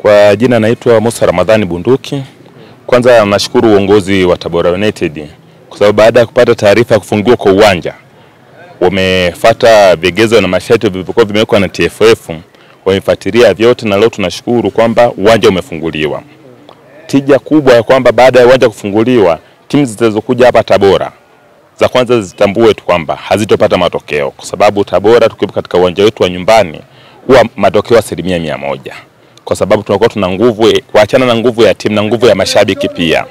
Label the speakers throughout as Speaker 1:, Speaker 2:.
Speaker 1: Kwa jina naitwa Musa Ramadhani Bunduki. Kwanza nashukuru uongozi wa Tabora United kwa sababu baada ya kupata taarifa ya kufungiwa kwa uwanja wamefuata vigezo na masharti vilivyokuwa vimewekwa na TFF, wamefuatilia vyote na leo tunashukuru kwamba uwanja umefunguliwa. Tija kubwa ya kwamba baada ya uwanja kufunguliwa timu zitazokuja hapa Tabora za kwanza zitambue tu kwamba hazitopata matokeo kwa sababu Tabora tukiwa katika uwanja wetu wa nyumbani huwa matokeo 100%. Kwa sababu tunakuwa tuna nguvu, kuachana na nguvu ya timu na nguvu ya mashabiki pia.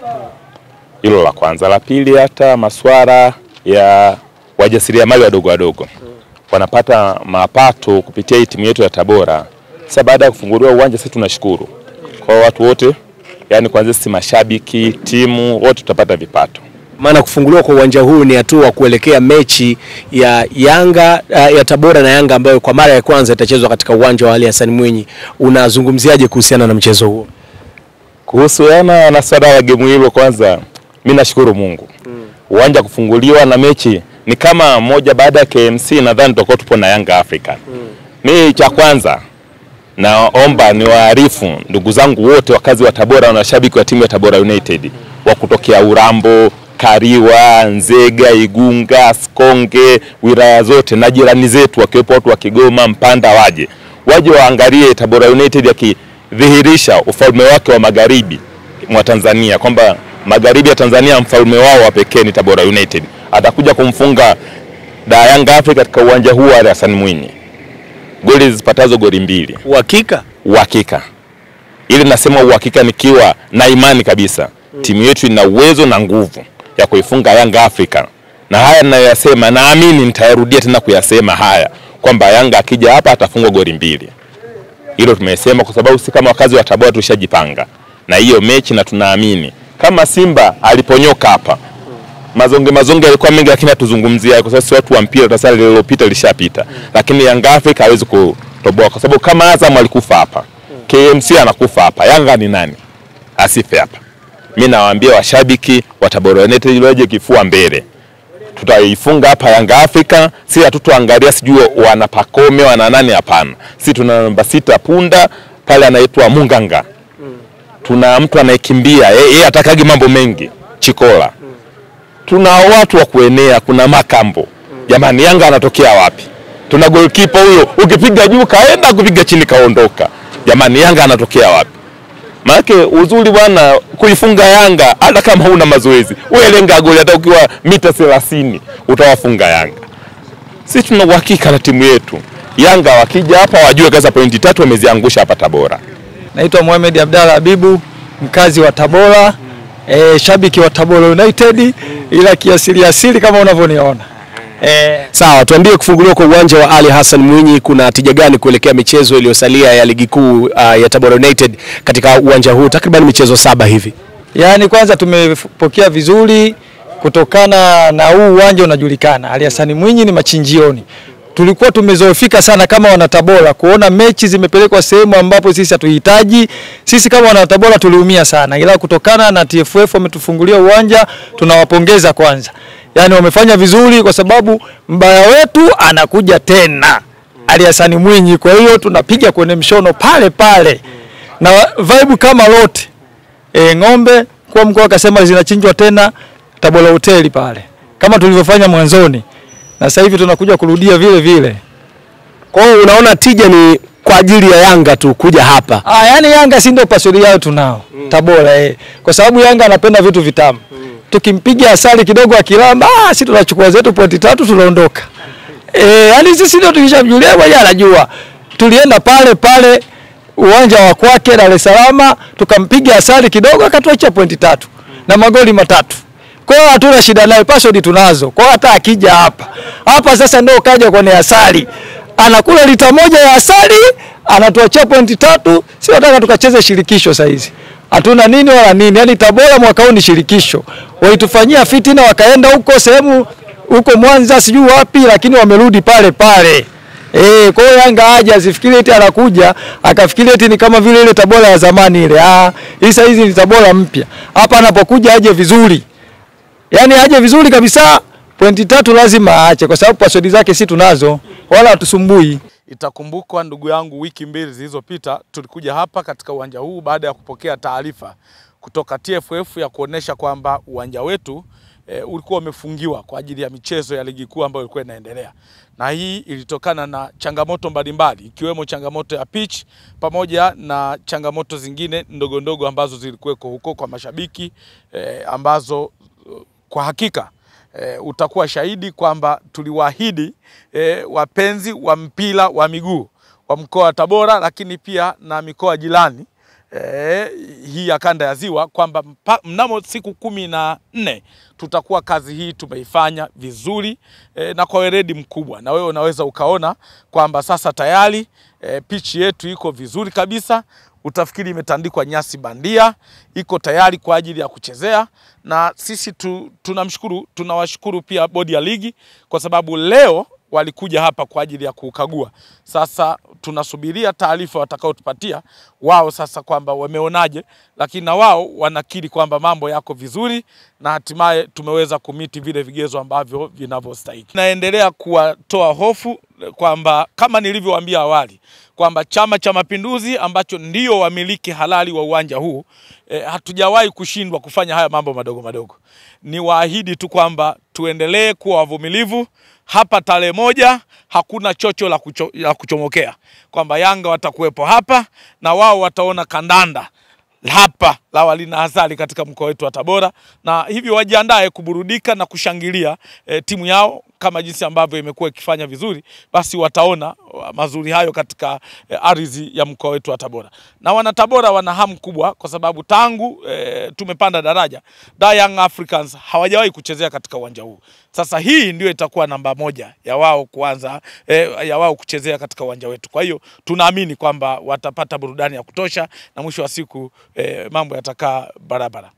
Speaker 1: Hilo la kwanza. La pili, hata masuala ya wajasiriamali wadogo wanapata mapato kupitia hii timu yetu ya Tabora. Sasa baada ya kufunguliwa uwanja sisi tunashukuru kwa watu wote, yani kuanzia sisi mashabiki, timu wote tutapata vipato.
Speaker 2: Maana kufunguliwa kwa uwanja huu ni hatua kuelekea mechi ya Yanga ya Tabora na Yanga ambayo kwa mara ya kwanza itachezwa katika uwanja wa Ali Hassan Mwinyi. Unazungumziaje kuhusiana na mchezo huo?
Speaker 1: Kuhusiana na swala la game hilo, kwanza mimi nashukuru Mungu. Uwanja kufunguliwa na mechi ni kama moja baada ya KMC, nadhani tutakuwa tupo na Yanga Africa. Mimi cha kwanza naomba niwaarifu ndugu zangu wote wakazi wa Tabora na washabiki wa timu ya Tabora United wa kutokea Urambo, Kariwa, Nzega, Igunga, Sikonge, wilaya zote na jirani zetu wakiwepo watu wa Kigoma, Mpanda, waje waangalie Tabora United yakidhihirisha ufalme wake wa magharibi mwa Tanzania, kwamba magharibi ya Tanzania mfalme wao wa pekee ni Tabora United. Atakuja kumfunga Yanga Africa katika uwanja huu wa Ali Hassan Mwinyi. Goli zipatazo goli 2.
Speaker 2: Uhakika?
Speaker 1: Uhakika. Ili nasema uhakika nikiwa na imani kabisa. Timu yetu ina uwezo na nguvu ya kuifunga Yanga Africa. Na haya ninayoyasema naamini nitayarudia tena kuyasema haya kwamba Yanga akija hapa atafungwa goli 2. Hilo tumesema kwa sababu si kama wakazi wa Tabora tushajipanga na hiyo mechi, na tunaamini kama Simba aliponyoka hapa mazonge yalikuwa mengi, lakini tuzungumzia kwa sababu si watu wa mpira, tasali lililopita lishapita. Lakini Yanga Africa hawezi kutoboa kwa sababu kama Azam alikufa hapa, KMC anakufa hapa, Yanga ni nani asife hapa? Mimi nawaambia washabiki wa Tabora United waje kifua mbele. Tutaifunga hapa Yanga Africa, si hatutoangalia sijui wana Pakome wana nani, hapana. Sisi tuna namba 6 Punda pale anaitwa Munganga. Tuna mtu anayekimbia, yeye atakagi mambo mengi, Chikola. Tuna watu wa kuenea, kuna Makambo. Jamani, Yanga anatokea wapi? Tuna goalkeeper huyo, ukipiga juu kaenda, kupiga chini kaondoka. Jamani, Yanga anatokea wapi? Maana uzuri bwana kuifunga Yanga hata kama huna mazoezi. Wewe lenga goli hata ukiwa mita 30 utawafunga Yanga. Sisi tuna uhakika na timu yetu. Yanga wakija hapa wajue kaza pointi 3 wameziangusha hapa Tabora.
Speaker 3: Naitwa Mohamed Abdalla Habibu, mkazi wa Tabora, shabiki wa Tabora United ila kiasili kama unavyoniona.
Speaker 2: Sawa, tuambie kufunguliwa kwa uwanja wa Ali Hassan Mwinyi kuna tija gani kuelekea michezo iliyosalia ya ligi kuu ya Tabora United katika uwanja huu, takriban michezo 7 hivi?
Speaker 3: Yaani kwanza tumepokea vizuri kutokana na huu uwanja unajulikana. Ali Hassan Mwinyi ni machinjioni. Tulikuwa tumezoefika sana kama wana Tabora kuona mechi zimepelekwa sehemu ambapo sisi hatuhitaji. Sisi kama wana Tabora tuliumia sana. Ila kutokana na TFF wametufungulia uwanja, tunawapongeza kwanza. Yaani wamefanya vizuri kwa sababu mbaya wetu anakuja tena Ali Hassan Mwinyi, kwa hiyo tunapiga kwenye mshono pale pale. Na vibe kama lote. Ng'ombe kwa mkoa akasema zinachinjwa tena Tabora hoteli pale. Kama tulivyofanya mwanzoni. Na sasa hivi tunakuja kurudia vile vile.
Speaker 2: Kwa hiyo unaona tija ni kwa ajili ya Yanga tu kuja hapa?
Speaker 3: Yaani Yanga si ndio pasori yao tunao Tabora kwa sababu Yanga anapenda vitu vitamu. Tukimpiga asali kidogo akilamba, sisi tunachukua zetu pointi 3 tunaondoka. Yaani sisi ndio tukishamjulia bwana anajua. Tulienda pale uwanja wa kwake Dar es Salaam, tukampiga asali kidogo akatuacha pointi 3 na magoli 3. Kwa hiyo hatuna shida naye, password tunazo. Kwa hiyo hata akija hapa sasa ndio kaja kwa asali. Anakula lita 1 ya asali, anatuachia pointi 3. Sio nataka tukacheze shirikisho sasa hizi. Hatuna nini wala nini. Yaani Tabora mwaka huu ni shirikisho. Walitufanyia fitina wakaenda huko sehemu huko Mwanza sijui wapi, lakini wamerudi pale. Kwa hiyo Yanga aje asifikiri eti anakuja akafikiri eti ni kama vile ile Tabora ya zamani ile. Hii hizi ni Tabora mpya. Hapa anapokuja aje vizuri. Yaani aje vizuri kabisa, pointi 3 lazima aache kwa sababu password zake si tunazo wala tusumbui.
Speaker 4: Itakumbukwa ndugu yangu, wiki mbili zilizopita tulikuja hapa katika uwanja huu baada ya kupokea taarifa kutoka TFF ya kuonesha kwamba uwanja wetu ulikuwa umefungiwa kwa ajili ya michezo ya ligi kuu ambayo ilikuwa inaendelea. Na hii ilitokana na changamoto mbalimbali, ikiwemo changamoto ya pitch pamoja na changamoto zingine ndogo ndogo ambazo zilikuweko huko kwa mashabiki, ambazo kwa hakika utakuwa shahidi kwamba tuliwaahidi wapenzi wa mpira wa miguu wa mkoa wa Tabora, lakini pia na mikoa jirani hii ya kanda ya Ziwa, kwamba mnamo siku 14 tutakuwa kazi hii tumeifanya vizuri na kwa weledi mkubwa. Na wewe unaweza ukaona kwamba sasa tayari pitch yetu iko vizuri kabisa. Utafikiri imetandikwa nyasi bandia, iko tayari kwa ajili ya kuchezea. Na sisi tunawashukuru pia bodi ya ligi kwa sababu leo walikuja hapa kwa ajili ya kukagua. Sasa tunasubiria taarifa watakaotupatia wao sasa kwamba wameonaje, lakini na wao wanakiri kwamba mambo yako vizuri na hatimaye tumeweza kumiti vile vigezo ambavyo vinavyostahili. Naendelea kuwatoa hofu kwamba kama nilivyowaambia awali kwamba Chama cha Mapinduzi ambacho ndio wamiliki halali wa uwanja huu, hatujawahi kushindwa kufanya haya mambo madogo madogo. Ni waahidi tu kwamba tuendelee kuwa wavumilivu. Hapa tarehe 1 hakuna chocho la kuchomokea, kwamba Yanga watakuwepo hapa na wao wataona kandanda hapa la Walina Hazali katika mkoa wetu wa Tabora, na hivyo wajiandae kuburudika na kushangilia timu yao kama jinsi ambavyo imekuwa ikifanya vizuri. Basi wataona mazuri hayo katika ardhi ya mkoa wetu wa Tabora. Na wana Tabora wana hamu kubwa kwa sababu tangu tumepanda daraja, Young Africans hawajawahi kuchezea katika uwanja huu. Sasa hii ndio itakuwa namba 1 ya wao kuanza ya wao kuchezea katika uwanja wetu. Kwa hiyo tunaamini kwamba watapata burudani ya kutosha na mwisho wa siku mambo yatakaa barabara.